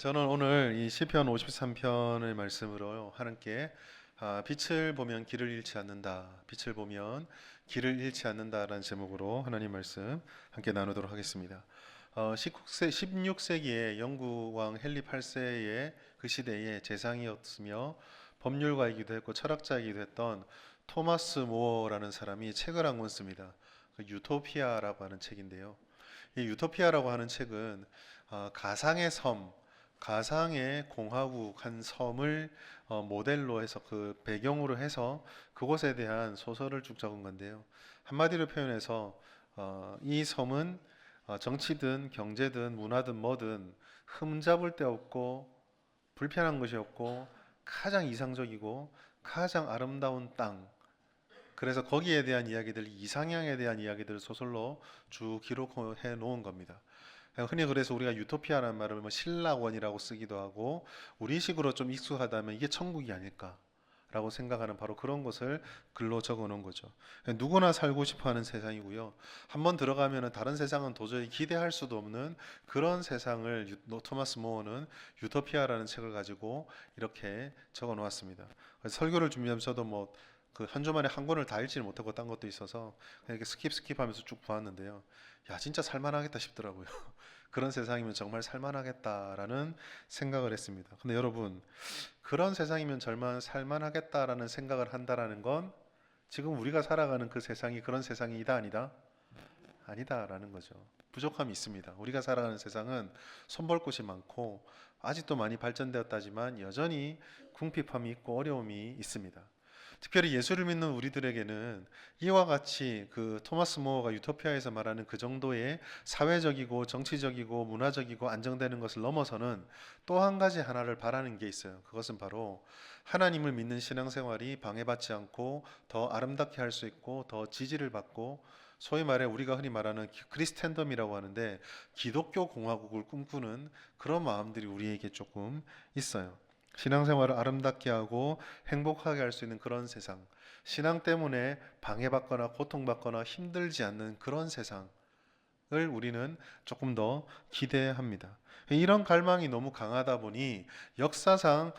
저는 오늘 이 시편 53편의 말씀으로 하나님께 빛을 보면 길을 잃지 않는다. 빛을 보면 길을 잃지 않는다라는 제목으로 하나님 말씀 함께 나누도록 하겠습니다. 16세기에 영국 왕 헨리 8세의 그 시대에 재상이었으며 법률가이기도 했고 철학자이기도 했던 토마스 모어라는 사람이 책을 한 권 씁니다. 그 유토피아라고 하는 책인데요. 이 유토피아라고 하는 책은 가상의 섬, 가상의 공화국 한 섬을 모델로 해서 그 배경으로 해서 그곳에 대한 소설을 쭉 적은 건데요. 한마디로 표현해서 이 섬은 정치든 경제든 문화든 뭐든 흠잡을 데 없고 불편한 것이 없고 가장 이상적이고 가장 아름다운 땅. 그래서 거기에 대한 이야기들, 이상향에 대한 이야기들을 소설로 쭉 기록해 놓은 겁니다. 흔히 그래서 우리가 유토피아라는 말을 뭐 신락원이라고 쓰기도 하고 우리식으로 좀 익숙하다면 이게 천국이 아닐까라고 생각하는 바로 그런 것을 글로 적어 놓은 거죠. 누구나 살고 싶어 하는 세상이고요. 한번 들어가면 다른 세상은 도저히 기대할 수도 없는 그런 세상을 토마스 모어는 유토피아라는 책을 가지고 이렇게 적어 놓았습니다. 설교를 준비하면서 저도 뭐 그 한 주 만에 한 권을 다 읽지는 못하고 딴 것도 있어서 그냥 이렇게 스킵하면서 쭉 보았는데요. 야, 진짜 살만하겠다 싶더라고요. 그런 세상이면 정말 살만하겠다라는 생각을 했습니다. 근데 여러분, 그런 세상이면 정말 살만하겠다라는 생각을 한다라는 건 지금 우리가 살아가는 그 세상이 그런 세상이다 아니다? 아니다라는 거죠. 부족함이 있습니다. 우리가 살아가는 세상은 손볼 곳이 많고 아직도 많이 발전되었다지만 여전히 궁핍함이 있고 어려움이 있습니다. 특별히 예수를 믿는 우리들에게는 이와 같이 그 토마스 모어가 유토피아에서 말하는 그 정도의 사회적이고 정치적이고 문화적이고 안정되는 것을 넘어서는 또 한 가지 하나를 바라는 게 있어요. 그것은 바로 하나님을 믿는 신앙생활이 방해받지 않고 더 아름답게 할 수 있고 더 지지를 받고 소위 말해 우리가 흔히 말하는 크리스텐덤이라고 하는데 기독교 공화국을 꿈꾸는 그런 마음들이 우리에게 조금 있어요. 신앙생활을 아름답게 하고 행복하게 할 수 있는 그런 세상, 신앙 때문에 방해받거나 고통받거나 힘들지 않는 그런 세상을 우리는 조금 더 기대합니다. 이런 갈망이 너무 강하다 보니 역사상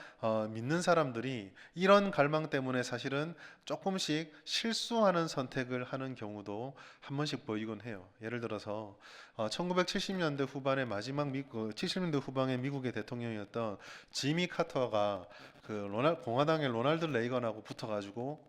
믿는 사람들이 이런 갈망 때문에 사실은 조금씩 실수하는 선택을 하는 경우도 한 번씩 보이곤 해요. 예를 들어서 1970년대 후반의 마지막 70년대 후반의 미국의 대통령이었던 지미 카터가 그 공화당의 로널드 레이건하고 붙어가지고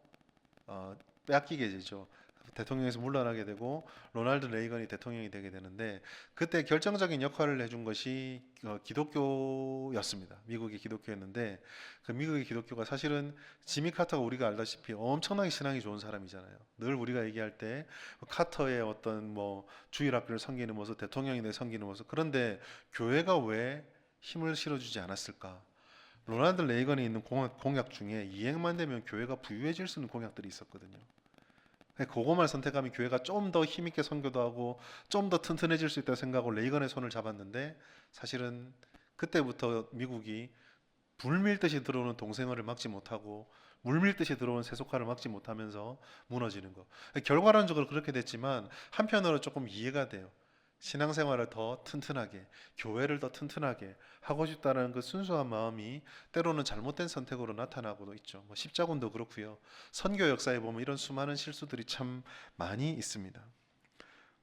빼앗기게 되죠. 대통령에서 물러나게 되고 로널드 레이건이 대통령이 되게 되는데 그때 결정적인 역할을 해준 것이 기독교였습니다. 미국의 기독교였는데 그 미국의 기독교가 사실은 지미 카터가 우리가 알다시피 엄청나게 신앙이 좋은 사람이잖아요. 늘 우리가 얘기할 때 카터의 어떤 뭐 주일학교를 섬기는 모습, 대통령이 돼 섬기는 모습. 그런데 교회가 왜 힘을 실어주지 않았을까? 로널드 레이건이 있는 공약 중에 이행만 되면 교회가 부유해질 수 있는 공약들이 있었거든요. 그것만 선택하면 교회가 좀 더 힘있게 선교도 하고 좀 더 튼튼해질 수 있다고 생각하고 레이건의 손을 잡았는데 사실은 그때부터 미국이 불밀듯이 들어오는 동생을 막지 못하고 물밀듯이 들어오는 세속화를 막지 못하면서 무너지는 거. 결과론적으로 그렇게 됐지만 한편으로 조금 이해가 돼요. 신앙생활을 더 튼튼하게, 교회를 더 튼튼하게 하고 싶다는 그 순수한 마음이 때로는 잘못된 선택으로 나타나고도 있죠. 뭐 십자군도 그렇고요. 선교 역사에 보면 이런 수많은 실수들이 참 많이 있습니다.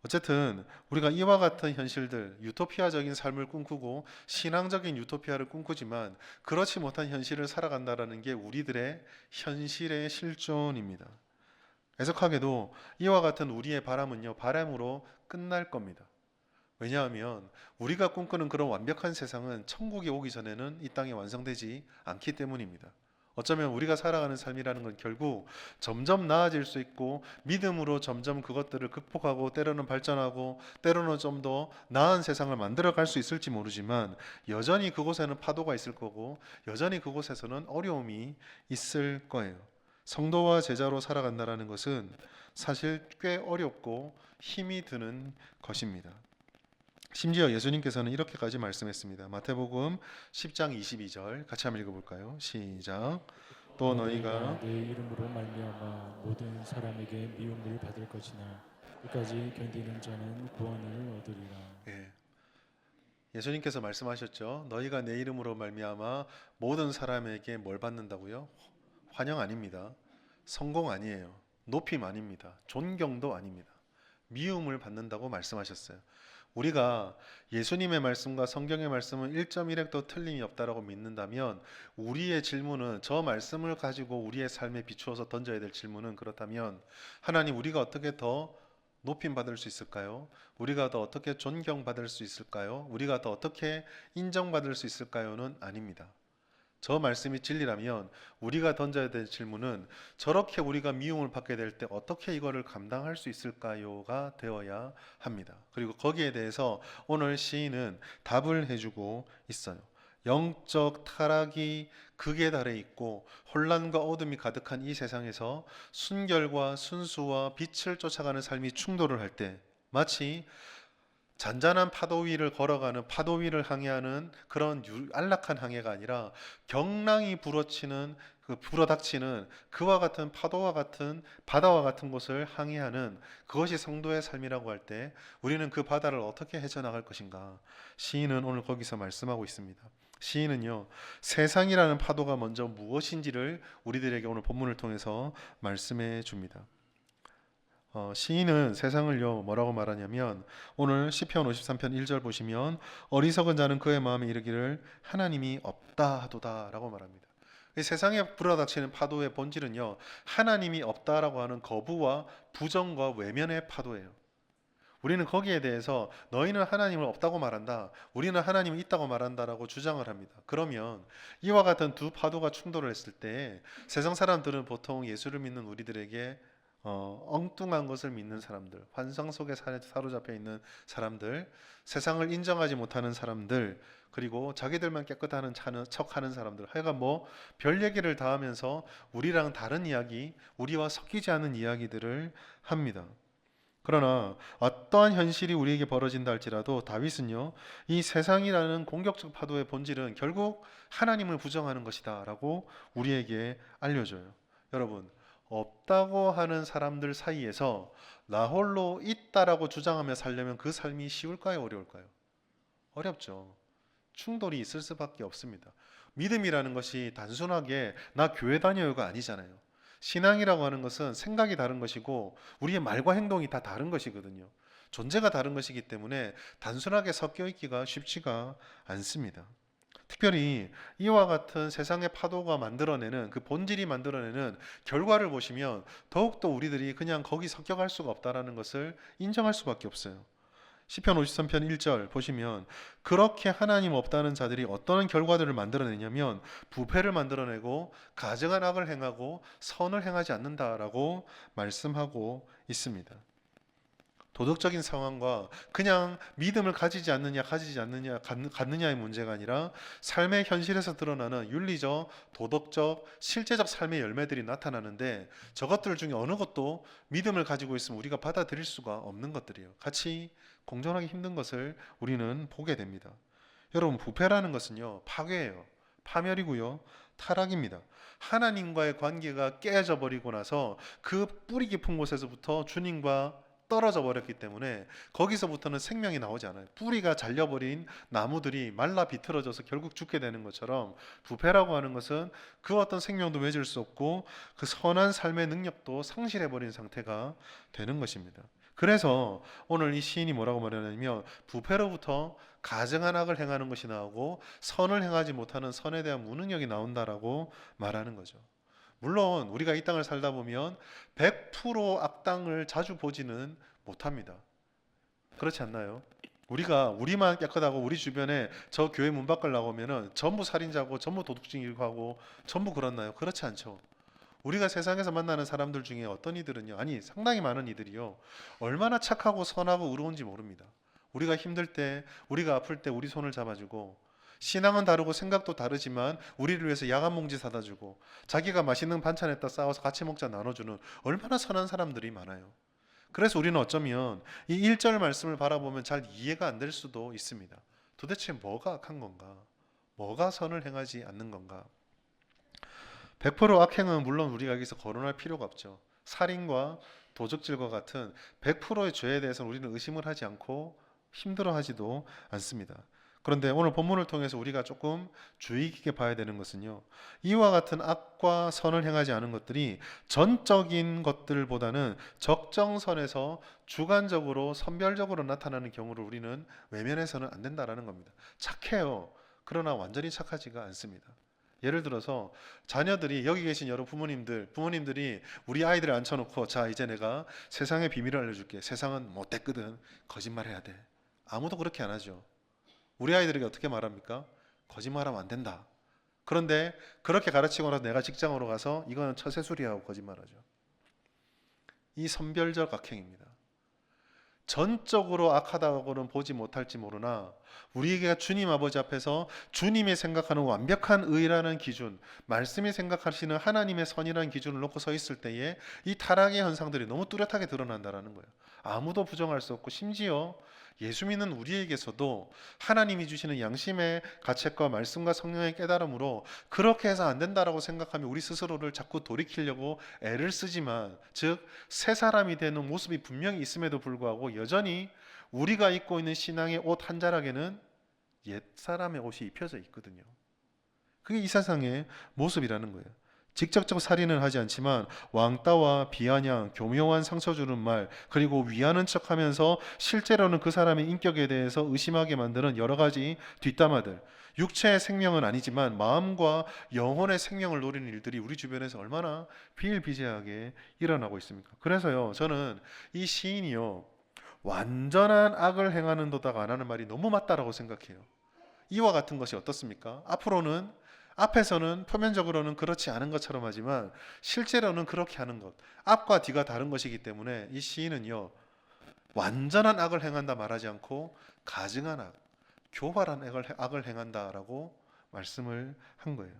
어쨌든 우리가 이와 같은 현실들, 유토피아적인 삶을 꿈꾸고 신앙적인 유토피아를 꿈꾸지만 그렇지 못한 현실을 살아간다라는 게 우리들의 현실의 실존입니다. 애석하게도 이와 같은 우리의 바람은요, 바람으로 끝날 겁니다. 왜냐하면 우리가 꿈꾸는 그런 완벽한 세상은 천국이 오기 전에는 이 땅에 완성되지 않기 때문입니다. 어쩌면 우리가 살아가는 삶이라는 건 결국 점점 나아질 수 있고 믿음으로 점점 그것들을 극복하고 때로는 발전하고 때로는 좀 더 나은 세상을 만들어 갈 수 있을지 모르지만 여전히 그곳에는 파도가 있을 거고 여전히 그곳에서는 어려움이 있을 거예요. 성도와 제자로 살아간다는 것은 사실 꽤 어렵고 힘이 드는 것입니다. 심지어 예수님께서는 이렇게까지 말씀했습니다. 마태복음 10장 22절 같이 한번 읽어볼까요? 시작. 또 너희가 너희가 내 이름으로 말미암아 모든 사람에게 미움을 받을 것이나 끝까지 견디는 자는 구원을 얻으리라. 예, 예수님께서 말씀하셨죠. 너희가 내 이름으로 말미암아 모든 사람에게 뭘 받는다고요? 환영 아닙니다. 성공 아니에요. 높임 아닙니다. 존경도 아닙니다. 미움을 받는다고 말씀하셨어요. 우리가 예수님의 말씀과 성경의 말씀은 1.1획도 틀림이 없다라고 믿는다면 우리의 질문은 저 말씀을 가지고 우리의 삶에 비추어서 던져야 될 질문은 그렇다면 하나님 우리가 어떻게 더 높임 받을 수 있을까요? 우리가 더 어떻게 존경받을 수 있을까요? 우리가 더 어떻게 인정받을 수 있을까요?는 아닙니다. 저 말씀이 진리라면 우리가 던져야 될 질문은 저렇게 우리가 미움을 받게 될 때 어떻게 이거를 감당할 수 있을까요가 되어야 합니다. 그리고 거기에 대해서 오늘 시인은 답을 해주고 있어요. 영적 타락이 극에 달해 있고 혼란과 어둠이 가득한 이 세상에서 순결과 순수와 빛을 쫓아가는 삶이 충돌을 할 때 마치 잔잔한 파도 위를 걸어가는 파도 위를 항해하는 그런 안락한 항해가 아니라 경랑이 불어닥치는 그와 같은 파도와 같은 바다와 같은 곳을 항해하는 그것이 성도의 삶이라고 할 때 우리는 그 바다를 어떻게 헤쳐나갈 것인가? 시인은 오늘 거기서 말씀하고 있습니다. 시인은요, 세상이라는 파도가 먼저 무엇인지를 우리들에게 오늘 본문을 통해서 말씀해 줍니다. 시인은 세상을요 뭐라고 말하냐면 오늘 시편 53편 1절 보시면 어리석은 자는 그의 마음에 이르기를 하나님이 없다 하도다 라고 말합니다. 이 세상에 불어닥치는 파도의 본질은요 하나님이 없다라고 하는 거부와 부정과 외면의 파도예요. 우리는 거기에 대해서 너희는 하나님을 없다고 말한다, 우리는 하나님이 있다고 말한다라고 주장을 합니다. 그러면 이와 같은 두 파도가 충돌을 했을 때 세상 사람들은 보통 예수를 믿는 우리들에게 엉뚱한 것을 믿는 사람들, 환상 속에 사로잡혀 있는 사람들, 세상을 인정하지 못하는 사람들, 그리고 자기들만 깨끗하는 척하는 사람들, 하여간 뭐 별 얘기를 다 하면서 우리랑 다른 이야기, 우리와 섞이지 않은 이야기들을 합니다. 그러나 어떠한 현실이 우리에게 벌어진다 할지라도 다윗은요 이 세상이라는 공격적 파도의 본질은 결국 하나님을 부정하는 것이다 라고 우리에게 알려줘요. 여러분, 없다고 하는 사람들 사이에서 나 홀로 있다라고 주장하며 살려면 그 삶이 쉬울까요, 어려울까요? 어렵죠. 충돌이 있을 수밖에 없습니다. 믿음이라는 것이 단순하게 나 교회 다녀요가 아니잖아요. 신앙이라고 하는 것은 생각이 다른 것이고 우리의 말과 행동이 다 다른 것이거든요. 존재가 다른 것이기 때문에 단순하게 섞여 있기가 쉽지가 않습니다. 특별히 이와 같은 세상의 파도가 만들어내는 그 본질이 만들어내는 결과를 보시면 더욱더 우리들이 그냥 거기 섞여갈 수가 없다라는 것을 인정할 수밖에 없어요. 시편 53편 1절 보시면 그렇게 하나님 없다는 자들이 어떤 결과들을 만들어내냐면 부패를 만들어내고 가증한 악을 행하고 선을 행하지 않는다라고 말씀하고 있습니다. 도덕적인 상황과 그냥 믿음을 가지지 않느냐 갖느냐의 문제가 아니라 삶의 현실에서 드러나는 윤리적, 도덕적, 실제적 삶의 열매들이 나타나는데 저것들 중에 어느 것도 믿음을 가지고 있으면 우리가 받아들일 수가 없는 것들이에요. 같이 공존하기 힘든 것을 우리는 보게 됩니다. 여러분, 부패라는 것은요 파괴예요. 파멸이고요 타락입니다. 하나님과의 관계가 깨져 버리고 나서 그 뿌리 깊은 곳에서부터 주님과 떨어져 버렸기 때문에 거기서부터는 생명이 나오지 않아요. 뿌리가 잘려버린 나무들이 말라 비틀어져서 결국 죽게 되는 것처럼 부패라고 하는 것은 그 어떤 생명도 맺을 수 없고 그 선한 삶의 능력도 상실해버린 상태가 되는 것입니다. 그래서 오늘 이 시인이 뭐라고 말하냐면 부패로부터 가증한 악을 행하는 것이 나오고 선을 행하지 못하는 선에 대한 무능력이 나온다라고 말하는 거죠. 물론 우리가 이 땅을 살다 보면 100% 악당을 자주 보지는 못합니다. 그렇지 않나요? 우리만 깨끗하고 우리 주변에 저 교회 문 밖을 나오면은 전부 살인자고 전부 도둑질이고 하고 전부 그렇나요? 그렇지 않죠. 우리가 세상에서 만나는 사람들 중에 어떤 이들은요, 아니 상당히 많은 이들이요 얼마나 착하고 선하고 의로운지 모릅니다. 우리가 힘들 때, 우리가 아플 때 우리 손을 잡아주고, 신앙은 다르고 생각도 다르지만 우리를 위해서 야간 봉지 사다 주고 자기가 맛있는 반찬에다 싸워서 같이 먹자 나눠주는 얼마나 선한 사람들이 많아요. 그래서 우리는 어쩌면 이 1절 말씀을 바라보면 잘 이해가 안 될 수도 있습니다. 도대체 뭐가 악한 건가? 뭐가 선을 행하지 않는 건가? 100% 악행은 물론 우리가 여기서 거론할 필요가 없죠. 살인과 도적질과 같은 100%의 죄에 대해서는 우리는 의심을 하지 않고 힘들어하지도 않습니다. 그런데 오늘 본문을 통해서 우리가 조금 주의 깊게 봐야 되는 것은요, 이와 같은 악과 선을 행하지 않은 것들이 전적인 것들보다는 적정선에서 주관적으로 선별적으로 나타나는 경우를 우리는 외면해서는 안 된다라는 겁니다. 착해요. 그러나 완전히 착하지가 않습니다. 예를 들어서 자녀들이, 여기 계신 여러 부모님들이 우리 아이들을 앉혀놓고, 자 이제 내가 세상의 비밀을 알려줄게. 세상은 못됐거든. 거짓말해야 돼. 아무도 그렇게 안 하죠. 우리 아이들에게 어떻게 말합니까? 거짓말하면 안 된다. 그런데 그렇게 가르치고 나서 내가 직장으로 가서 이거는 처세술이야 하고 거짓말하죠. 이 선별적 악행입니다. 전적으로 악하다고는 보지 못할지 모르나 우리에게 주님 아버지 앞에서 주님이 생각하는 완벽한 의라는 기준, 말씀이 생각하시는 하나님의 선이라는 기준을 놓고 서 있을 때에 이 타락의 현상들이 너무 뚜렷하게 드러난다는 거예요. 아무도 부정할 수 없고, 심지어 예수 믿는 우리에게서도 하나님이 주시는 양심의 가책과 말씀과 성령의 깨달음으로 그렇게 해서 안 된다라고 생각하며 우리 스스로를 자꾸 돌이키려고 애를 쓰지만, 즉 새 사람이 되는 모습이 분명히 있음에도 불구하고 여전히 우리가 입고 있는 신앙의 옷 한 자락에는 옛 사람의 옷이 입혀져 있거든요. 그게 이 세상의 모습이라는 거예요. 직접적 살인은 하지 않지만 왕따와 비아냥, 교묘한 상처 주는 말, 그리고 위하는 척하면서 실제로는 그 사람의 인격에 대해서 의심하게 만드는 여러 가지 뒷담화들, 육체의 생명은 아니지만 마음과 영혼의 생명을 노리는 일들이 우리 주변에서 얼마나 비일비재하게 일어나고 있습니까? 그래서요, 저는 이 시인이요, 완전한 악을 행하는도다가 안 하는 말이 너무 맞다라고 생각해요. 이와 같은 것이 어떻습니까? 앞에서는 표면적으로는 그렇지 않은 것처럼 하지만 실제로는 그렇게 하는 것, 앞과 뒤가 다른 것이기 때문에 이 시인은요, 완전한 악을 행한다 말하지 않고 가증한 악, 교활한 악을 행한다라고 말씀을 한 거예요.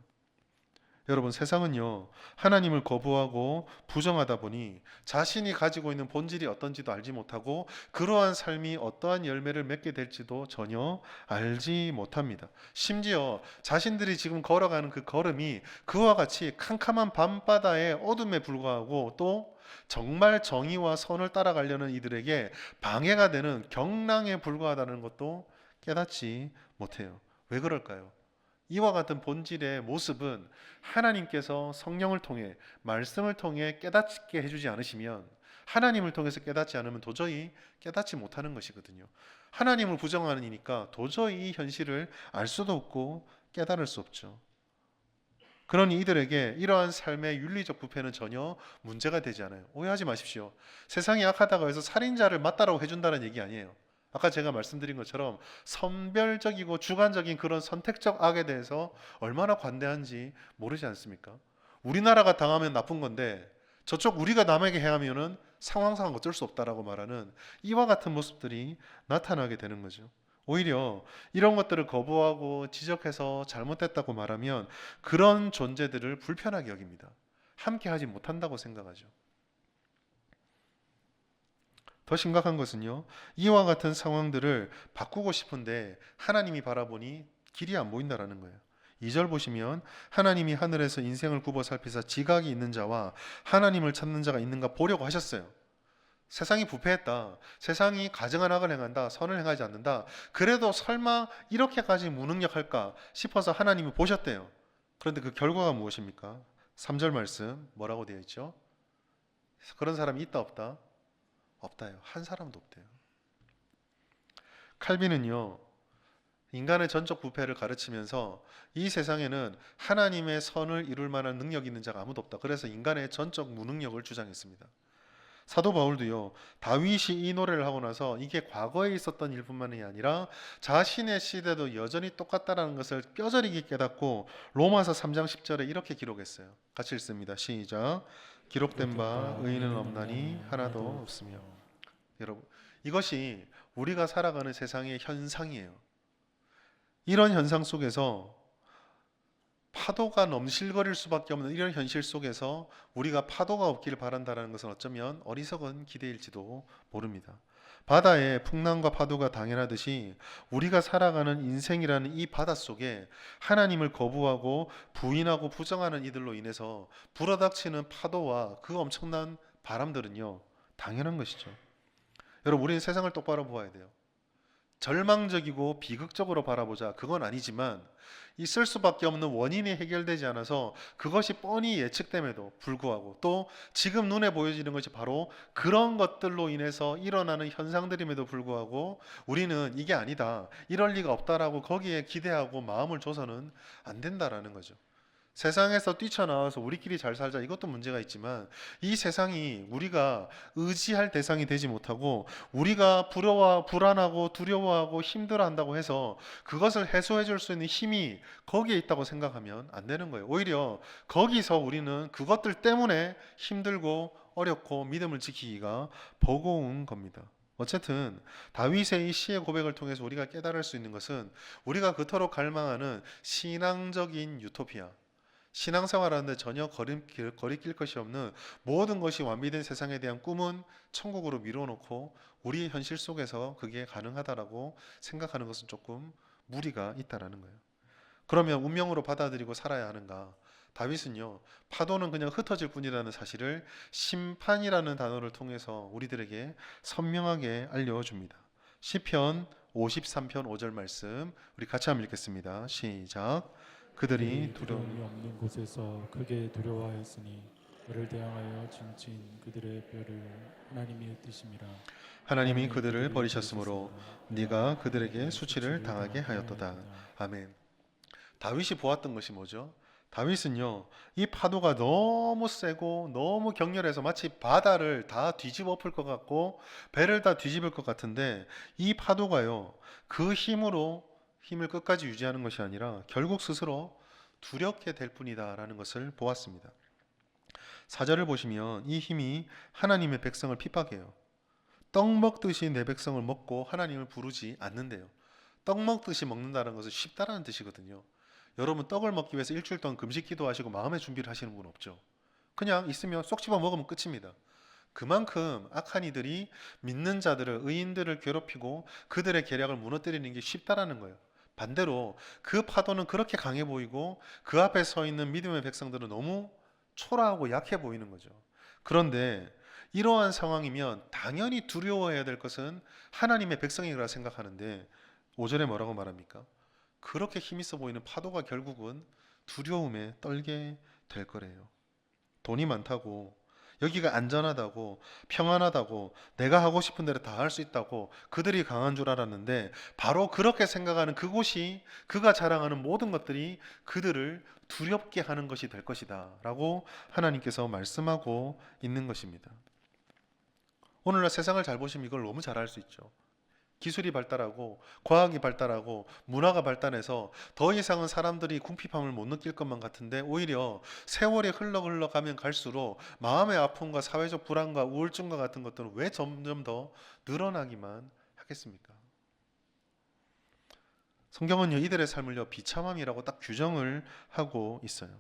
여러분, 세상은요, 하나님을 거부하고 부정하다 보니 자신이 가지고 있는 본질이 어떤지도 알지 못하고 그러한 삶이 어떠한 열매를 맺게 될지도 전혀 알지 못합니다. 심지어 자신들이 지금 걸어가는 그 걸음이 그와 같이 캄캄한 밤바다의 어둠에 불과하고, 또 정말 정의와 선을 따라가려는 이들에게 방해가 되는 경랑에 불과하다는 것도 깨닫지 못해요. 왜 그럴까요? 이와 같은 본질의 모습은 하나님께서 성령을 통해, 말씀을 통해 깨닫게 해주지 않으시면, 하나님을 통해서 깨닫지 않으면 도저히 깨닫지 못하는 것이거든요. 하나님을 부정하는 이니까 도저히 이 현실을 알 수도 없고 깨달을 수 없죠. 그러니 이들에게 이러한 삶의 윤리적 부패는 전혀 문제가 되지 않아요. 오해하지 마십시오. 세상이 악하다고 해서 살인자를 맞다라고 해준다는 얘기 아니에요. 아까 제가 말씀드린 것처럼 선별적이고 주관적인 그런 선택적 악에 대해서 얼마나 관대한지 모르지 않습니까? 우리나라가 당하면 나쁜 건데 저쪽 우리가 남에게 행하면은 상황상 어쩔 수 없다라고 말하는 이와 같은 모습들이 나타나게 되는 거죠. 오히려 이런 것들을 거부하고 지적해서 잘못했다고 말하면 그런 존재들을 불편하게 여깁니다. 함께 하지 못한다고 생각하죠. 더 심각한 것은요, 이와 같은 상황들을 바꾸고 싶은데 하나님이 바라보니 길이 안 보인다라는 거예요. 2절 보시면 하나님이 하늘에서 인생을 굽어 살피사 지각이 있는 자와 하나님을 찾는 자가 있는가 보려고 하셨어요. 세상이 부패했다, 세상이 가증한 악을 행한다, 선을 행하지 않는다, 그래도 설마 이렇게까지 무능력할까 싶어서 하나님이 보셨대요. 그런데 그 결과가 무엇입니까? 3절 말씀 뭐라고 되어 있죠? 그런 사람이 있다 없다? 없다요. 한 사람도 없대요. 칼빈은요, 인간의 전적 부패를 가르치면서 이 세상에는 하나님의 선을 이룰 만한 능력이 있는 자가 아무도 없다. 그래서 인간의 전적 무능력을 주장했습니다. 사도 바울도요, 다윗이 이 노래를 하고 나서 이게 과거에 있었던 일뿐만이 아니라 자신의 시대도 여전히 똑같다라는 것을 뼈저리게 깨닫고 로마서 3장 10절에 이렇게 기록했어요. 같이 읽습니다. 시작. 기록된 바 의인은 없나니 하나도 없으며. 여러분, 이것이 우리가 살아가는 세상의 현상이에요. 이런 현상 속에서 파도가 넘실거릴 수밖에 없는 이런 현실 속에서 우리가 파도가 없기를 바란다는 것은 어쩌면 어리석은 기대일지도 모릅니다. 바다에 풍랑과 파도가 당연하듯이 우리가 살아가는 인생이라는 이 바다 속에 하나님을 거부하고 부인하고 부정하는 이들로 인해서 불어닥치는 파도와 그 엄청난 바람들은요, 당연한 것이죠. 여러분, 우리는 세상을 똑바로 보아야 돼요. 절망적이고 비극적으로 바라보자. 그건 아니지만 있을 수밖에 없는 원인이 해결되지 않아서 그것이 뻔히 예측됨에도 불구하고 또 지금 눈에 보여지는 것이 바로 그런 것들로 인해서 일어나는 현상들임에도 불구하고 우리는 이게 아니다. 이럴 리가 없다라고 거기에 기대하고 마음을 줘서는 안 된다라는 거죠. 세상에서 뛰쳐나와서 우리끼리 잘 살자 이것도 문제가 있지만 이 세상이 우리가 의지할 대상이 되지 못하고 우리가 불안하고 두려워하고 힘들어한다고 해서 그것을 해소해 줄 수 있는 힘이 거기에 있다고 생각하면 안 되는 거예요. 오히려 거기서 우리는 그것들 때문에 힘들고 어렵고 믿음을 지키기가 버거운 겁니다. 어쨌든 다윗의 이 시의 고백을 통해서 우리가 깨달을 수 있는 것은 우리가 그토록 갈망하는 신앙적인 유토피아, 신앙생활하는데 전혀 거리낄 것이 없는 모든 것이 완비된 세상에 대한 꿈은 천국으로 미뤄놓고 우리의 현실 속에서 그게 가능하다라고 생각하는 것은 조금 무리가 있다라는 거예요. 그러면 운명으로 받아들이고 살아야 하는가? 다윗은요, 파도는 그냥 흩어질 뿐이라는 사실을 심판이라는 단어를 통해서 우리들에게 선명하게 알려줍니다. 시편 53편 5절 말씀 우리 같이 한번 읽겠습니다. 시작. 그들이 두려움 두려움이 없는 곳에서 크게 두려워하였으니 그를 대항하여 진친 그들의 뼈를 하나님이 흩으심이라. 하나님이 그들을 버리셨으므로 네가 그들에게 수치를 당하게 하였도다. 아멘. 다윗이 보았던 것이 뭐죠? 다윗은요, 이 파도가 너무 세고 너무 격렬해서 마치 바다를 다 뒤집어 엎을 것 같고 배를 다 뒤집을 것 같은데 이 파도가요, 그 힘으로 힘을 끝까지 유지하는 것이 아니라 결국 스스로 두렵게 될 뿐이다라는 것을 보았습니다. 4절을 보시면 이 힘이 하나님의 백성을 핍박해요. 떡 먹듯이 내 백성을 먹고 하나님을 부르지 않는데요. 떡 먹듯이 먹는다는 것은 쉽다라는 뜻이거든요. 여러분 떡을 먹기 위해서 일주일 동안 금식 기도하시고 마음의 준비를 하시는 분 없죠? 그냥 있으면 쏙 집어 먹으면 끝입니다. 그만큼 악한 이들이 믿는 자들을, 의인들을 괴롭히고 그들의 계략을 무너뜨리는 게 쉽다라는 거예요. 반대로 그 파도는 그렇게 강해 보이고 그 앞에 서 있는 믿음의 백성들은 너무 초라하고 약해 보이는 거죠. 그런데 이러한 상황이면 당연히 두려워해야 될 것은 하나님의 백성이라 생각하는데 5절에 뭐라고 말합니까? 그렇게 힘있어 보이는 파도가 결국은 두려움에 떨게 될 거래요. 돈이 많다고, 여기가 안전하다고, 평안하다고, 내가 하고 싶은 대로 다 할 수 있다고 그들이 강한 줄 알았는데 바로 그렇게 생각하는 그곳이 그가 자랑하는 모든 것들이 그들을 두렵게 하는 것이 될 것이다 라고 하나님께서 말씀하고 있는 것입니다. 오늘날 세상을 잘 보시면 이걸 너무 잘 알 수 있죠. 기술이 발달하고 과학이 발달하고 문화가 발달해서 더 이상은 사람들이 궁핍함을 못 느낄 것만 같은데 오히려 세월이 흘러가면 갈수록 마음의 아픔과 사회적 불안과 우울증과 같은 것들은 왜 점점 더 늘어나기만 하겠습니까? 성경은요 이들의 삶을요 비참함이라고 딱 규정을 하고 있어요.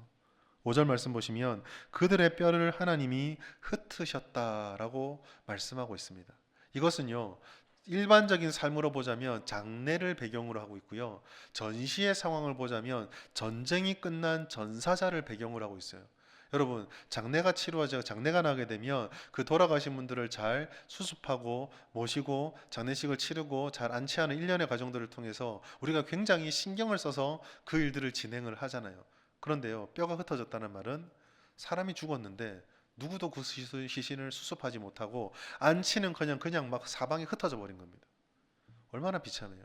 5절 말씀 보시면 그들의 뼈를 하나님이 흩으셨다라고 말씀하고 있습니다. 이것은요 일반적인 삶으로 보자면 장례를 배경으로 하고 있고요. 전시의 상황을 보자면 전쟁이 끝난 전사자를 배경으로 하고 있어요. 여러분, 장례가 나게 되면 그 돌아가신 분들을 잘 수습하고 모시고 장례식을 치르고 잘 안치하는 일련의 과정들을 통해서 우리가 굉장히 신경을 써서 그 일들을 진행을 하잖아요. 그런데요, 뼈가 흩어졌다는 말은 사람이 죽었는데 누구도 그 시신을 수습하지 못하고 안치는커녕 그냥 막 사방에 흩어져 버린 겁니다. 얼마나 비참해요.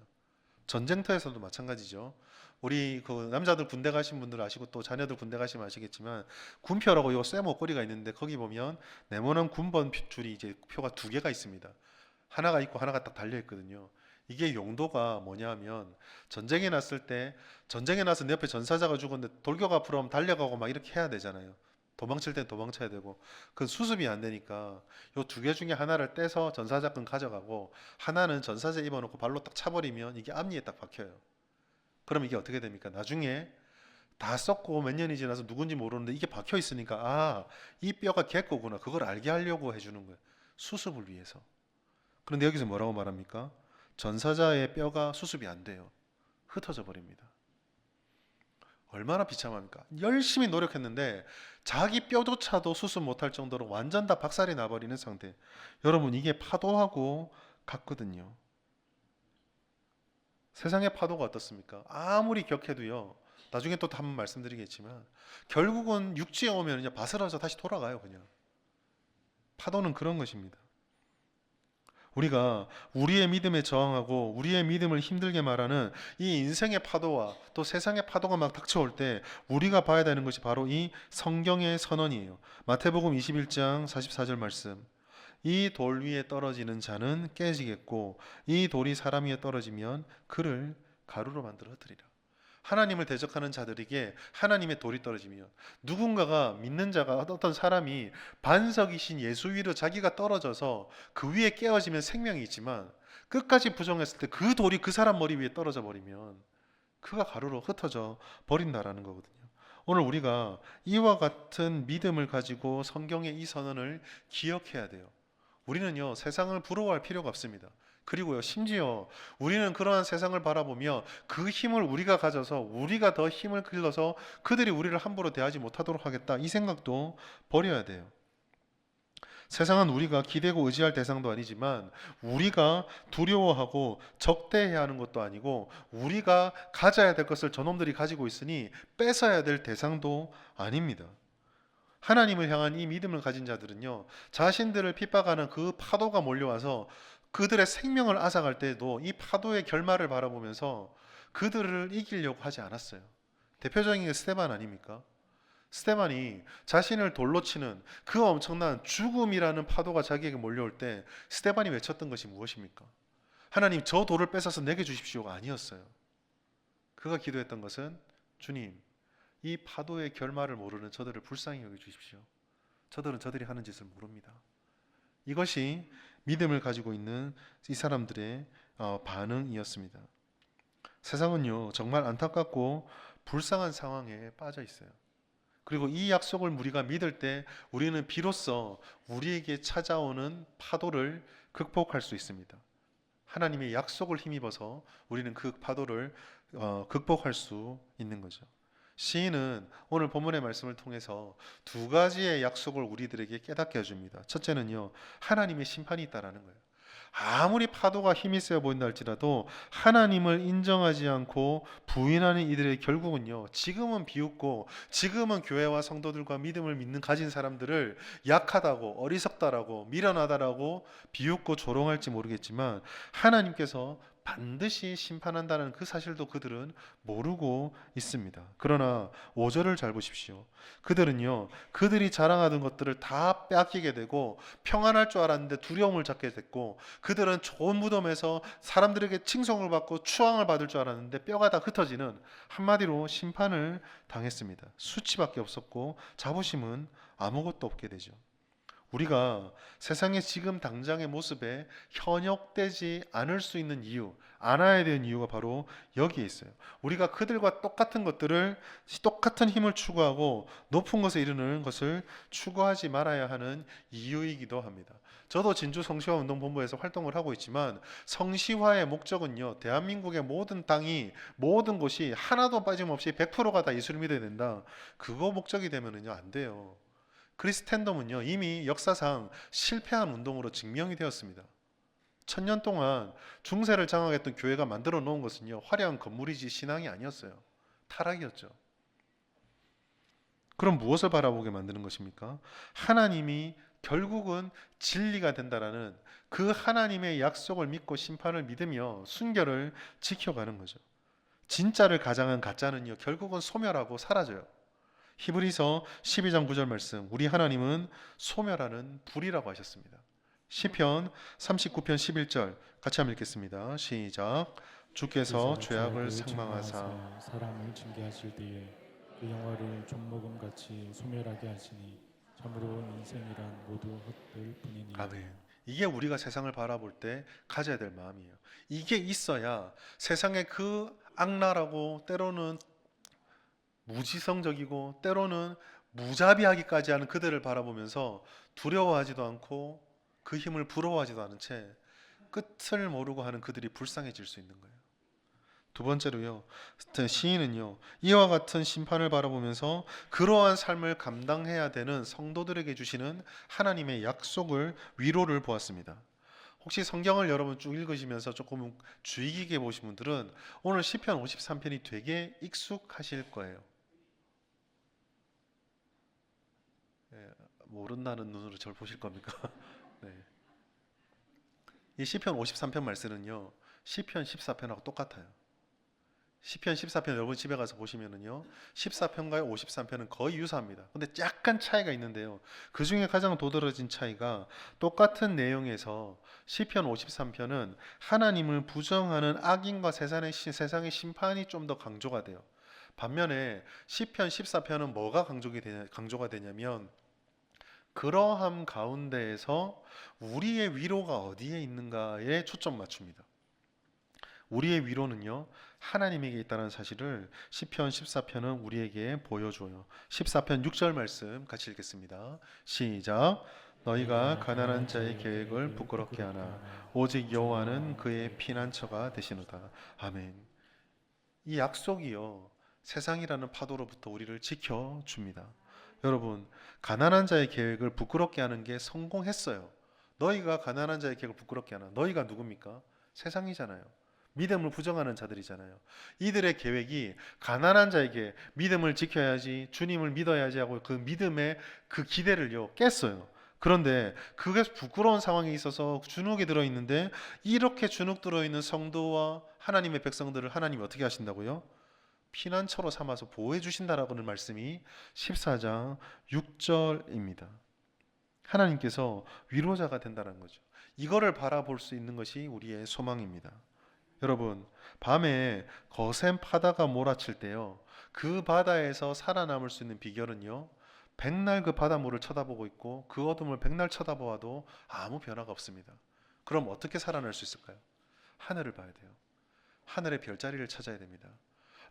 전쟁터에서도 마찬가지죠. 우리 그 남자들 군대 가신 분들 아시고 또 자녀들 군대 가시면 아시겠지만 군표라고 요 쇠 목걸이가 있는데 거기 보면 네모난 군번 줄이 이제 표가 두 개가 있습니다. 하나가 있고 하나가 딱 달려 있거든요. 이게 용도가 뭐냐면 전쟁이 났을 때 전쟁에 나서 내 옆에 전사자가 죽었는데 돌격 앞으로 하면 달려가고 막 이렇게 해야 되잖아요. 도망칠 땐 도망쳐야 되고 그 수습이 안 되니까 요 두 개 중에 하나를 떼서 전사자건 가져가고 하나는 전사자 입어놓고 발로 딱 차버리면 이게 앞니에 딱 박혀요. 그럼 이게 어떻게 됩니까? 나중에 다 썩고 몇 년이 지나서 누군지 모르는데 이게 박혀 있으니까 아, 이 뼈가 걔 거구나. 그걸 알게 하려고 해주는 거예요. 수습을 위해서. 그런데 여기서 뭐라고 말합니까? 전사자의 뼈가 수습이 안 돼요. 흩어져 버립니다. 얼마나 비참합니까? 열심히 노력했는데 자기 뼈조차도 수습 못할 정도로 완전 다 박살이 나버리는 상태. 여러분 이게 파도하고 같거든요. 세상의 파도가 어떻습니까? 아무리 격해도요. 나중에 또 한번 말씀드리겠지만 결국은 육지에 오면 이제 바스라져 다시 돌아가요, 그냥. 파도는 그런 것입니다. 우리가 우리의 믿음에 저항하고 우리의 믿음을 힘들게 말하는 이 인생의 파도와 또 세상의 파도가 막 닥쳐올 때 우리가 봐야 되는 것이 바로 이 성경의 선언이에요. 마태복음 21장 44절 말씀. 이 돌 위에 떨어지는 자는 깨지겠고 이 돌이 사람 위에 떨어지면 그를 가루로 만들어 흩으리라. 하나님을 대적하는 자들에게 하나님의 돌이 떨어지면 누군가가 믿는 자가 어떤 사람이 반석이신 예수 위로 자기가 떨어져서 그 위에 깨어지면 생명이 있지만 끝까지 부정했을 때 그 돌이 그 사람 머리 위에 떨어져 버리면 그가 가루로 흩어져 버린다라는 거거든요. 오늘 우리가 이와 같은 믿음을 가지고 성경의 이 선언을 기억해야 돼요. 우리는요, 세상을 부러워할 필요가 없습니다. 그리고요, 심지어 우리는 그러한 세상을 바라보며 그 힘을 우리가 가져서 우리가 더 힘을 길러서 그들이 우리를 함부로 대하지 못하도록 하겠다. 이 생각도 버려야 돼요. 세상은 우리가 기대고 의지할 대상도 아니지만 우리가 두려워하고 적대해야 하는 것도 아니고 우리가 가져야 될 것을 저놈들이 가지고 있으니 뺏어야 될 대상도 아닙니다. 하나님을 향한 이 믿음을 가진 자들은요, 자신들을 핍박하는 그 파도가 몰려와서 그들의 생명을 앗아갈 때도 이 파도의 결말을 바라보면서 그들을 이기려고 하지 않았어요. 대표적인 게 스데반 아닙니까? 스데반이 자신을 돌로 치는 그 엄청난 죽음이라는 파도가 자기에게 몰려올 때 스데반이 외쳤던 것이 무엇입니까? 하나님, 저 돌을 뺏어서 내게 주십시오가 아니었어요. 그가 기도했던 것은 주님, 이 파도의 결말을 모르는 저들을 불쌍히 여겨 주십시오. 저들은 저들이 하는 짓을 모릅니다. 이것이 믿음을 가지고 있는 이 사람들의 반응이었습니다. 세상은요, 정말 안타깝고 불쌍한 상황에 빠져 있어요. 그리고 이 약속을 우리가 믿을 때 우리는 비로소 우리에게 찾아오는 파도를 극복할 수 있습니다. 하나님의 약속을 힘입어서 우리는 그 파도를 극복할 수 있는 거죠. 시인은 오늘 본문의 말씀을 통해서 두 가지의 약속을 우리들에게 깨닫게 해줍니다. 첫째는요, 하나님의 심판이 있다라는 거예요. 아무리 파도가 힘이 세어 보인다 할지라도 하나님을 인정하지 않고 부인하는 이들의 결국은요, 지금은 비웃고 지금은 교회와 성도들과 믿음을 가진 사람들을 약하다고 어리석다라고 미련하다라고 비웃고 조롱할지 모르겠지만 하나님께서 반드시 심판한다는 그 사실도 그들은 모르고 있습니다. 그러나 5절을 잘 보십시오. 그들은요, 그들이 자랑하던 것들을 다 빼앗기게 되고 평안할 줄 알았는데 두려움을 갖게 됐고, 그들은 좋은 무덤에서 사람들에게 칭송을 받고 추앙을 받을 줄 알았는데 뼈가 다 흩어지는, 한마디로 심판을 당했습니다. 수치밖에 없었고 자부심은 아무것도 없게 되죠. 우리가 세상의 지금 당장의 모습에 현혹되지 않을 수 있는 이유, 안아야 되는 이유가 바로 여기에 있어요. 우리가 그들과 똑같은 것들을, 똑같은 힘을 추구하고 높은 것에 이르는 것을 추구하지 말아야 하는 이유이기도 합니다. 저도 진주 성시화 운동본부에서 활동을 하고 있지만 성시화의 목적은요, 대한민국의 모든 땅이, 모든 곳이 하나도 빠짐없이 100%가 다 예수를 믿어야 된다. 그거 목적이 되면은요, 안 돼요. 크리스텐덤은요, 이미 역사상 실패한 운동으로 증명이 되었습니다. 1000년 동안 중세를 장악했던 교회가 만들어 놓은 것은요, 화려한 건물이지 신앙이 아니었어요. 타락이었죠. 그럼 무엇을 바라보게 만드는 것입니까? 하나님이 결국은 진리가 된다라는 그 하나님의 약속을 믿고 심판을 믿으며 순결을 지켜가는 거죠. 진짜를 가장한 가짜는요, 결국은 소멸하고 사라져요. 히브리서 12장 9절 말씀, 우리 하나님은 소멸하는 불이라고 하셨습니다. 시편 39편 11절 같이 한번 읽겠습니다. 시작. 주께서 죄악을 책망하사 사람을 징계하실 때에 그 영화를 좀먹음같이 소멸하게 하시니 참으로 인생이란 모두 헛될 뿐이니. 아멘. 이게 우리가 세상을 바라볼 때 가져야 될 마음이에요. 이게 있어야 세상의 그 악랄하고 때로는 무지성적이고 때로는 무자비하기까지 하는 그들을 바라보면서 두려워하지도 않고 그 힘을 부러워하지도 않은 채 끝을 모르고 하는 그들이 불쌍해질 수 있는 거예요. 두 번째로요, 시인은요, 이와 같은 심판을 바라보면서 그러한 삶을 감당해야 되는 성도들에게 주시는 하나님의 약속을, 위로를 보았습니다. 혹시 성경을 여러분 쭉 읽으시면서 조금 주의 깊게 보신 분들은 오늘 시편 53편이 되게 익숙하실 거예요. 예, 모른다는 눈으로 저를 보실 겁니까? 네. 이 시편 53편 말씀은요, 시편 14편하고 똑같아요. 시편 14편 여러분 집에 가서 보시면은요, 14편과 53편은 거의 유사합니다. 근데 약간 차이가 있는데요. 그 중에 가장 도드라진 차이가 똑같은 내용에서 시편 53편은 하나님을 부정하는 악인과 세상의 심판이 좀 더 강조가 돼요. 반면에 시편 14편은 뭐가 강조가 되냐면 그러함 가운데에서 우리의 위로가 어디에 있는가에 초점 맞춥니다. 우리의 위로는요, 하나님에게 있다는 사실을 시편 14편은 우리에게 보여줘요. 14편 6절 말씀 같이 읽겠습니다. 시작. 너희가 가난한 자의 계획을 부끄럽게 하나 오직 여호와는 그의 피난처가 되시노다. 아멘. 이 약속이요, 세상이라는 파도로부터 우리를 지켜줍니다. 여러분, 가난한 자의 계획을 부끄럽게 하는 게 성공했어요. 너희가 가난한 자의 계획을 부끄럽게 하나. 너희가 누굽니까? 세상이잖아요. 믿음을 부정하는 자들이잖아요. 이들의 계획이 가난한 자에게 믿음을 지켜야지, 주님을 믿어야지 하고 그 믿음의 그 기대를요, 깼어요. 그런데 그게 부끄러운 상황에 있어서 주눅이 들어있는데, 이렇게 주눅 들어있는 성도와 하나님의 백성들을 하나님이 어떻게 하신다고요? 피난처로 삼아서 보호해 주신다라고는 말씀이 14장 6절입니다. 하나님께서 위로자가 된다는 거죠. 이거를 바라볼 수 있는 것이 우리의 소망입니다. 여러분, 밤에 거센 바다가 몰아칠 때요, 그 바다에서 살아남을 수 있는 비결은요, 백날 그 바닷물을 쳐다보고 있고 그 어둠을 백날 쳐다보아도 아무 변화가 없습니다. 그럼 어떻게 살아날 수 있을까요? 하늘을 봐야 돼요. 하늘의 별자리를 찾아야 됩니다.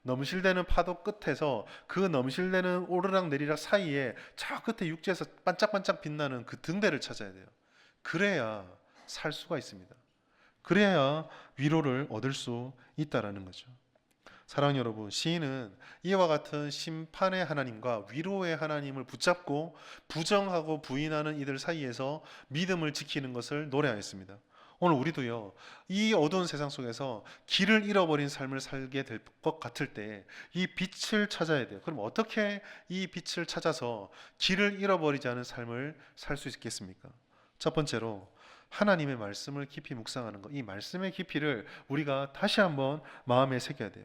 넘실대는 파도 끝에서 그 넘실대는 오르락 내리락 사이에 저 끝에 육지에서 반짝반짝 빛나는 그 등대를 찾아야 돼요. 그래야 살 수가 있습니다. 그래야 위로를 얻을 수 있다라는 거죠. 사랑하는 여러분, 시인은 이와 같은 심판의 하나님과 위로의 하나님을 붙잡고 부정하고 부인하는 이들 사이에서 믿음을 지키는 것을 노래하였습니다. 오늘 우리도요, 이 어두운 세상 속에서 길을 잃어버린 삶을 살게 될 것 같을 때 이 빛을 찾아야 돼요. 그럼 어떻게 이 빛을 찾아서 길을 잃어버리지 않은 삶을 살 수 있겠습니까? 첫 번째로 하나님의 말씀을 깊이 묵상하는 것, 이 말씀의 깊이를 우리가 다시 한번 마음에 새겨야 돼요.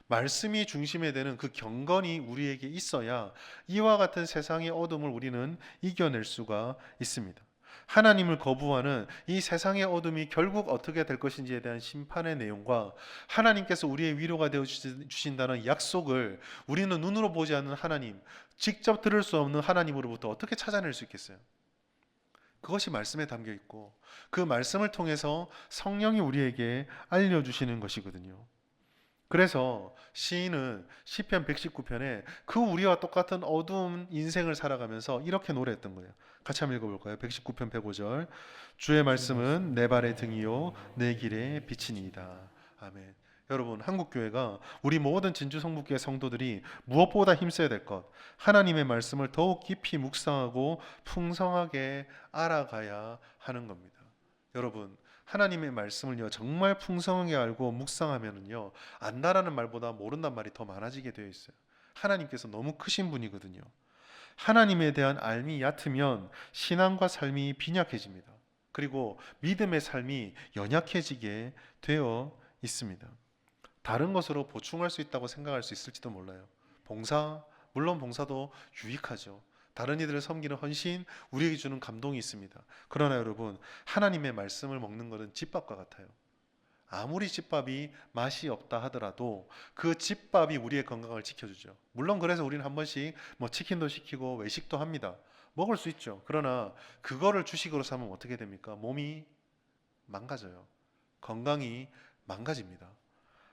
말씀이 중심에 되는 그 경건이 우리에게 있어야 이와 같은 세상의 어둠을 우리는 이겨낼 수가 있습니다. 하나님을 거부하는 이 세상의 어둠이 결국 어떻게 될 것인지에 대한 심판의 내용과 하나님께서 우리의 위로가 되어 주신다는 약속을 우리는 눈으로 보지 않는 하나님, 직접 들을 수 없는 하나님으로부터 어떻게 찾아낼 수 있겠어요? 그것이 말씀에 담겨 있고 그 말씀을 통해서 성령이 우리에게 알려주시는 것이거든요. 그래서 시인은 시편 119편에 그 우리와 똑같은 어두운 인생을 살아가면서 이렇게 노래했던 거예요. 같이 한번 읽어볼까요? 119편 105절. 주의 말씀은 내 발의 등이요 내 길의 빛이니이다. 아멘. 여러분, 한국교회가 우리 모든 진주성북교회 성도들이 무엇보다 힘써야 될 것, 하나님의 말씀을 더욱 깊이 묵상하고 풍성하게 알아가야 하는 겁니다. 여러분, 하나님의 말씀을요, 정말 풍성하게 알고 묵상하면은요, 안다라는 말보다 모른단 말이 더 많아지게 되어 있어요. 하나님께서 너무 크신 분이거든요. 하나님에 대한 알미 얕으면 신앙과 삶이 빈약해집니다. 그리고 믿음의 삶이 연약해지게 되어 있습니다. 다른 것으로 보충할 수 있다고 생각할 수 있을지도 몰라요. 물론 봉사도 유익하죠. 다른 이들을 섬기는 헌신, 우리에게 주는 감동이 있습니다. 그러나 여러분, 하나님의 말씀을 먹는 것은 집밥과 같아요. 아무리 집밥이 맛이 없다 하더라도 그 집밥이 우리의 건강을 지켜주죠. 물론 그래서 우리는 한 번씩 치킨도 시키고 외식도 합니다. 먹을 수 있죠. 그러나 그거를 주식으로 삼으면 어떻게 됩니까? 몸이 망가져요. 건강이 망가집니다.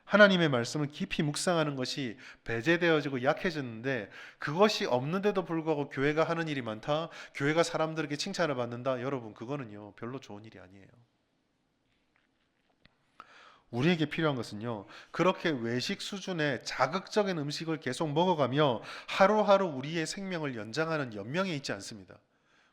하나님의 말씀을 깊이 묵상하는 것이 배제되어지고 약해졌는데, 그것이 없는데도 불구하고 교회가 하는 일이 많다, 교회가 사람들에게 칭찬을 받는다, 여러분, 그거는요 별로 좋은 일이 아니에요. 우리에게 필요한 것은요, 그렇게 외식 수준의 자극적인 음식을 계속 먹어가며 하루하루 우리의 생명을 연장하는 연명에 있지 않습니다.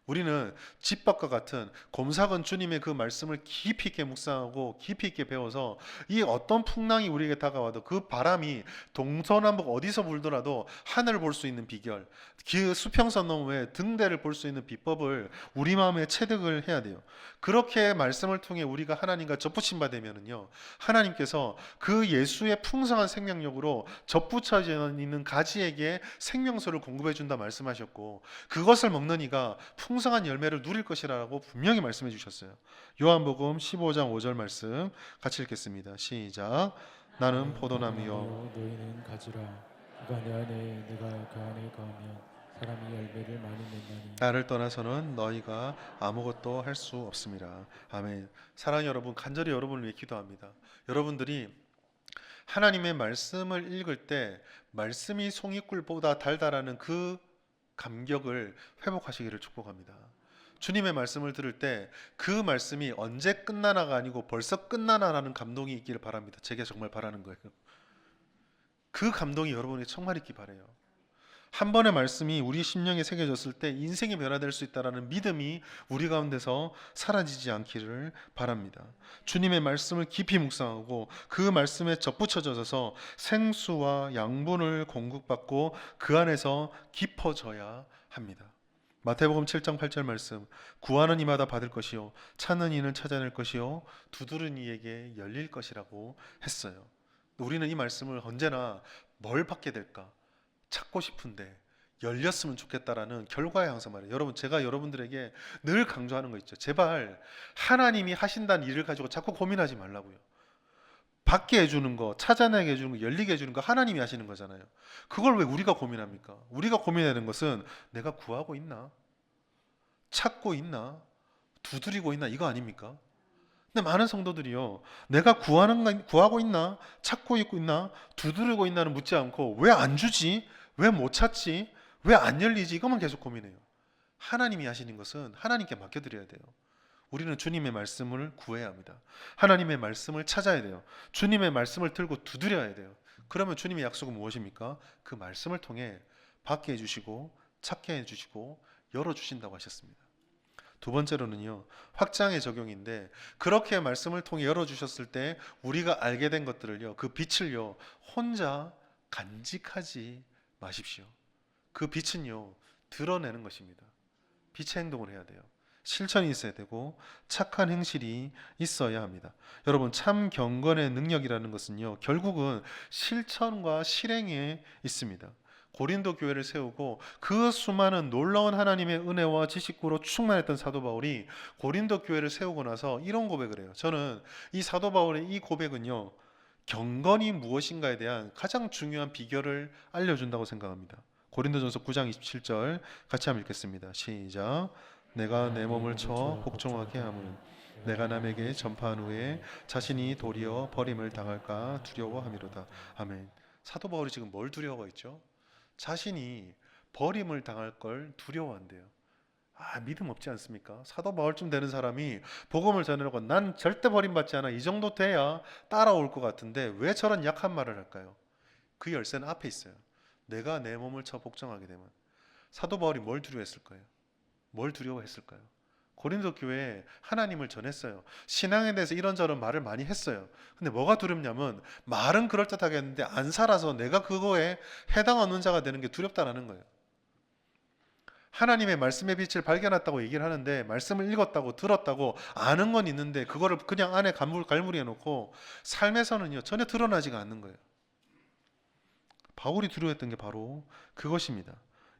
우리는 집밥과 같은 곰삭은 주님의 그 말씀을 깊이 있게 묵상하고 깊이 있게 배워서 이 어떤 풍랑이 우리에게 다가와도 그 바람이 동서남북 어디서 불더라도 하늘을 볼 수 있는 비결, 그 수평선 너머에 등대를 볼 수 있는 비법을 우리 마음에 체득을 해야 돼요. 그렇게 말씀을 통해 우리가 하나님과 접붙임 받으면은요, 하나님께서 그 예수의 풍성한 생명력으로 접붙여져 있는 가지에게 생명수를 공급해 준다 말씀하셨고, 그것을 먹는 이가 풍성한 열매를 누릴 것이라고 분명히 말씀해 주셨어요. 요한복음 15장 5절 말씀 같이 읽겠습니다. 시작. 나는 포도나무요 너희는 가지라. 그가 내 안에 내가 그 안에 거하면 사람이 열매를 많이 맺나니 나를 떠나서는 너희가 아무것도 할 수 없습니다. 아멘. 사랑하는 여러분, 간절히 여러분을 위해 기도합니다. 여러분들이 하나님의 말씀을 읽을 때 말씀이 송이꿀보다 달달하는 그 감격을 회복하시기를 축복합니다. 주님의 말씀을 들을 때 그 말씀이 언제 끝나나가 아니고 벌써 끝나나라는 감동이 있기를 바랍니다. 제게 정말 바라는 거예요. 그 감동이 여러분이 정말 있기 바라요. 한 번의 말씀이 우리 심령에 새겨졌을 때 인생이 변화될 수 있다는 믿음이 우리 가운데서 사라지지 않기를 바랍니다. 주님의 말씀을 깊이 묵상하고 그 말씀에 접붙여져서 생수와 양분을 공급받고 그 안에서 깊어져야 합니다. 마태복음 7장 8절 말씀, 구하는 이마다 받을 것이요 찾는 이는 찾아낼 것이요 두드리는 이에게 열릴 것이라고 했어요. 우리는 이 말씀을 언제나 뭘 받게 될까? 찾고 싶은데 열렸으면 좋겠다라는 결과에 항상 말해요. 여러분, 제가 여러분들에게 늘 강조하는 거 있죠. 제발 하나님이 하신다는 일을 가지고 자꾸 고민하지 말라고요. 받게 해주는 거, 찾아내게 해주는 거, 열리게 해주는 거 하나님이 하시는 거잖아요. 그걸 왜 우리가 고민합니까? 우리가 고민해야 되는 것은 내가 구하고 있나? 찾고 있나? 두드리고 있나? 이거 아닙니까? 근데 많은 성도들이요, 내가 구하고 있나? 찾고 있나? 두드리고 있나는 묻지 않고 왜 안 주지? 왜 못 찾지? 왜 안 열리지? 이것만 계속 고민해요. 하나님이 하시는 것은 하나님께 맡겨드려야 돼요. 우리는 주님의 말씀을 구해야 합니다. 하나님의 말씀을 찾아야 돼요. 주님의 말씀을 들고 두드려야 돼요. 그러면 주님의 약속은 무엇입니까? 그 말씀을 통해 받게 해주시고 찾게 해주시고 열어주신다고 하셨습니다. 두 번째로는요, 확장의 적용인데, 그렇게 말씀을 통해 열어주셨을 때 우리가 알게 된 것들을요, 그 빛을요, 혼자 간직하지 마십시오. 그 빛은요, 드러내는 것입니다. 빛의 행동을 해야 돼요. 실천이 있어야 되고 착한 행실이 있어야 합니다. 여러분, 참 경건의 능력이라는 것은요, 결국은 실천과 실행에 있습니다. 고린도 교회를 세우고 그 수많은 놀라운 하나님의 은혜와 지식으로 충만했던 사도 바울이 고린도 교회를 세우고 나서 이런 고백을 해요. 저는 이 사도 바울의 이 고백은요, 경건이 무엇인가에 대한 가장 중요한 비결을 알려준다고 생각합니다. 고린도전서 9장 27절 같이 한번 읽겠습니다. 시작. 내가 내 몸을 쳐 복종하게 함은 내가 남에게 전파한 후에 자신이 도리어 버림을 당할까 두려워함이로다. 아멘. 사도 바울이 지금 뭘 두려워하고 있죠? 자신이 버림을 당할 걸 두려워한대요. 믿음 없지 않습니까? 사도 바울쯤 되는 사람이 복음을 전하려고 난 절대 버림받지 않아, 이 정도 돼야 따라올 것 같은데 왜 저런 약한 말을 할까요? 그 열쇠는 앞에 있어요. 내가 내 몸을 쳐 복종하게 되면. 사도 바울이 뭘 두려워했을 거예요? 뭘 두려워했을까요? 고린도 교회에 하나님을 전했어요. 신앙에 대해서 이런저런 말을 많이 했어요. 근데 뭐가 두렵냐면 말은 그럴듯하게 했는데 안 살아서 내가 그거에 해당하는 자가 되는 게 두렵다라는 거예요. 하나님의 말씀의 빛을 발견했다고 얘기를 하는데, 말씀을 읽었다고 들었다고 아는 건 있는데 그거를 그냥 안에 갈무리 해놓고 삶에서는요 전혀 드러나지가 않는 거예요. 바울이 두려워했던 게 바로 그것입니다.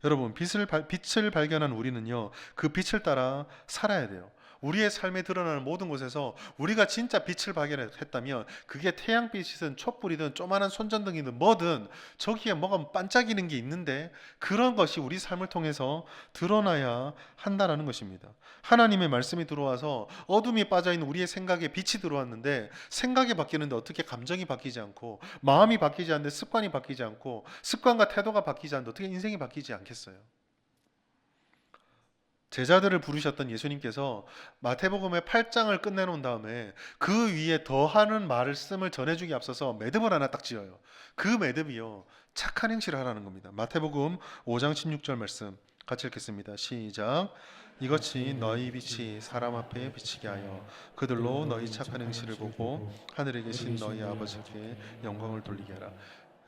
여러분, 빛을 발견한 우리는요, 그 빛을 따라 살아야 돼요. 우리의 삶에 드러나는 모든 곳에서 우리가 진짜 빛을 발견했다면, 그게 태양빛이든 촛불이든 조그마한 손전등이든 뭐든 저기에 뭐가 반짝이는 게 있는데 그런 것이 우리 삶을 통해서 드러나야 한다는 것입니다. 하나님의 말씀이 들어와서 어둠이 빠져있는 우리의 생각에 빛이 들어왔는데, 생각이 바뀌는데 어떻게 감정이 바뀌지 않고, 마음이 바뀌지 않는데 습관이 바뀌지 않고, 습관과 태도가 바뀌지 않는데 어떻게 인생이 바뀌지 않겠어요? 제자들을 부르셨던 예수님께서 마태복음의 8장을 끝내놓은 다음에 그 위에 더하는 말씀을 전해주기 앞서서 매듭을 하나 딱 지어요. 그 매듭이요, 착한 행실을 하라는 겁니다. 마태복음 5장 16절 말씀 같이 읽겠습니다. 시작. 이것이 너희 빛이 사람 앞에 비치게 하여 그들로 너희 착한 행실을 보고 하늘에 계신 너희 아버지께 영광을 돌리게 하라.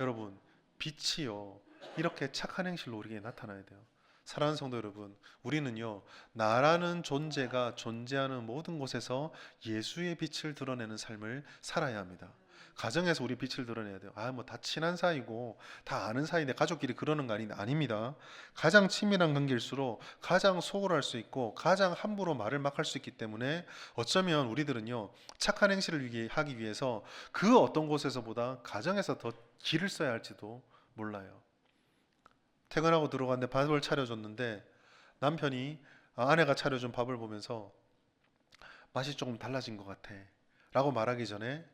여러분, 빛이요, 이렇게 착한 행실로 우리에게 나타나야 돼요. 사랑하는 성도 여러분, 우리는요, 나라는 존재가 존재하는 모든 곳에서 예수의 빛을 드러내는 삶을 살아야 합니다. 가정에서 우리 빛을 드러내야 돼요. 뭐 다 친한 사이고 다 아는 사이인데 가족끼리 그러는 거 아닙니다. 가장 친밀한 관계일수록 가장 속을 알 수 있고 가장 함부로 말을 막 할 수 있기 때문에 어쩌면 우리들은요, 착한 행실을 하기 위해서 그 어떤 곳에서보다 가정에서 더 기를 써야 할지도 몰라요. 퇴근하고 들어갔는데 밥을 차려줬는데 남편이 아내가 차려준 밥을 보면서 맛이 조금 달라진 것 같아 라고 말하기 전에,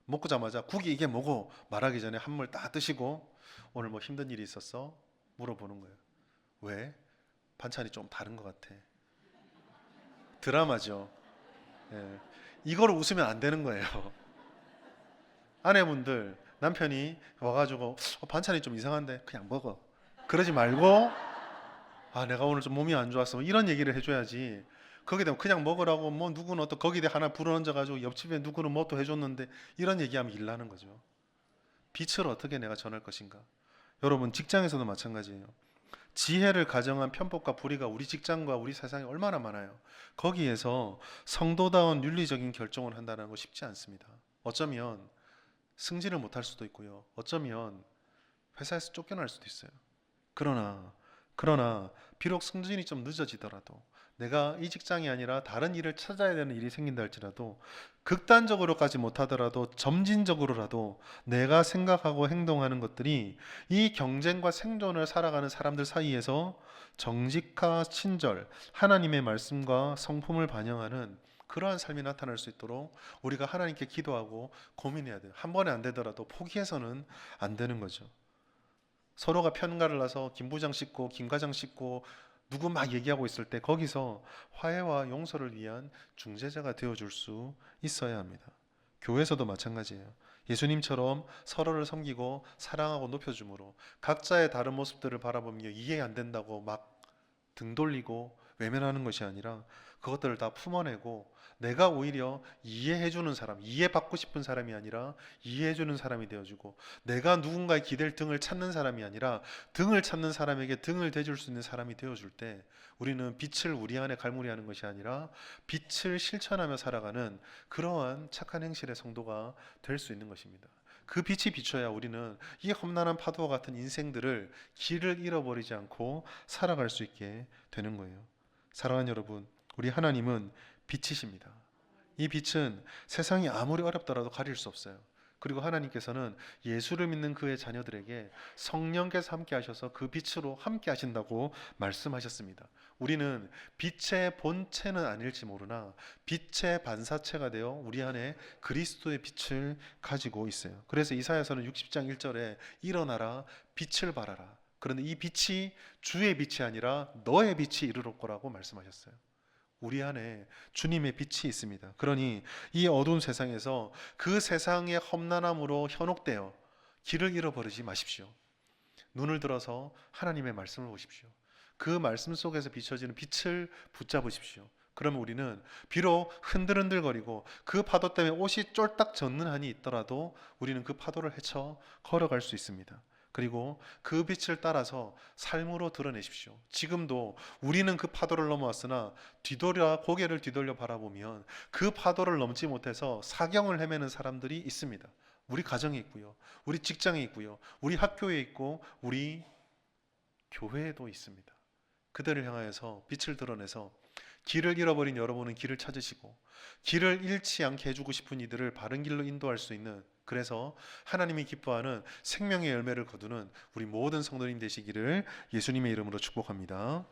먹고자마자 국이 이게 뭐고 말하기 전에 한 물 딱 드시고 오늘 뭐 힘든 일이 있었어? 물어보는 거예요. 왜? 반찬이 좀 다른 것 같아. 드라마죠. 예. 이걸 웃으면 안 되는 거예요. 아내분들, 남편이 와가지고 반찬이 좀 이상한데 그냥 먹어, 그러지 말고 내가 오늘 좀 몸이 안 좋았어, 이런 얘기를 해줘야지. 거기에 대해 그냥 먹으라고 뭐 누구는 또 거기에 하나 불어얹어가지고 옆집에 누구는 뭐 또 해줬는데 이런 얘기하면 일나는 거죠. 빛을 어떻게 내가 전할 것인가. 여러분, 직장에서도 마찬가지예요. 지혜를 가정한 편법과 불의가 우리 직장과 우리 세상에 얼마나 많아요. 거기에서 성도다운 윤리적인 결정을 한다는 거 쉽지 않습니다. 어쩌면 승진을 못할 수도 있고요, 어쩌면 회사에서 쫓겨날 수도 있어요. 그러나 비록 승진이 좀 늦어지더라도, 내가 이 직장이 아니라 다른 일을 찾아야 되는 일이 생긴다 할지라도, 극단적으로까지 못하더라도 점진적으로라도 내가 생각하고 행동하는 것들이 이 경쟁과 생존을 살아가는 사람들 사이에서 정직과 친절, 하나님의 말씀과 성품을 반영하는 그러한 삶이 나타날 수 있도록 우리가 하나님께 기도하고 고민해야 돼요. 한 번에 안 되더라도 포기해서는 안 되는 거죠. 서로가 편가를 나서 김 부장 씻고 김 과장 씻고 누구 막 얘기하고 있을 때 거기서 화해와 용서를 위한 중재자가 되어줄 수 있어야 합니다. 교회에서도 마찬가지예요. 예수님처럼 서로를 섬기고 사랑하고 높여줌으로 각자의 다른 모습들을 바라보며 이해 안 된다고 막 등 돌리고 외면하는 것이 아니라 그것들을 다 품어내고 내가 오히려 이해해주는 사람, 이해받고 싶은 사람이 아니라 이해해주는 사람이 되어주고, 내가 누군가의 기댈 등을 찾는 사람이 아니라 등을 찾는 사람에게 등을 대줄 수 있는 사람이 되어줄 때 우리는 빛을 우리 안에 갈무리하는 것이 아니라 빛을 실천하며 살아가는 그러한 착한 행실의 성도가 될 수 있는 것입니다. 그 빛이 비춰야 우리는 이 험난한 파도와 같은 인생들을 길을 잃어버리지 않고 살아갈 수 있게 되는 거예요. 사랑하는 여러분, 우리 하나님은 빛이십니다. 이 빛은 세상이 아무리 어렵더라도 가릴 수 없어요. 그리고 하나님께서는 예수를 믿는 그의 자녀들에게 성령께서 함께 하셔서 그 빛으로 함께 하신다고 말씀하셨습니다. 우리는 빛의 본체는 아닐지 모르나 빛의 반사체가 되어 우리 안에 그리스도의 빛을 가지고 있어요. 그래서 이사야서는 60장 1절에 일어나라 빛을 발하라. 그런데 이 빛이 주의 빛이 아니라 너의 빛이 이르렀 거라고 말씀하셨어요. 우리 안에 주님의 빛이 있습니다. 그러니 이 어두운 세상에서 그 세상의 험난함으로 현혹되어 길을 잃어버리지 마십시오. 눈을 들어서 하나님의 말씀을 보십시오. 그 말씀 속에서 비춰지는 빛을 붙잡으십시오. 그러면 우리는 비록 흔들흔들거리고 그 파도 때문에 옷이 쫄딱 젖는 한이 있더라도 우리는 그 파도를 헤쳐 걸어갈 수 있습니다. 그리고 그 빛을 따라서 삶으로 드러내십시오. 지금도 우리는 그 파도를 넘어왔으나 고개를 뒤돌려 바라보면 그 파도를 넘지 못해서 사경을 헤매는 사람들이 있습니다. 우리 가정에 있고요, 우리 직장에 있고요, 우리 학교에 있고 우리 교회에도 있습니다. 그들을 향하여서 빛을 드러내서 길을 잃어버린 여러분은 길을 찾으시고, 길을 잃지 않게 해주고 싶은 이들을 바른 길로 인도할 수 있는, 그래서 하나님이 기뻐하는 생명의 열매를 거두는 우리 모든 성도님 되시기를 예수님의 이름으로 축복합니다.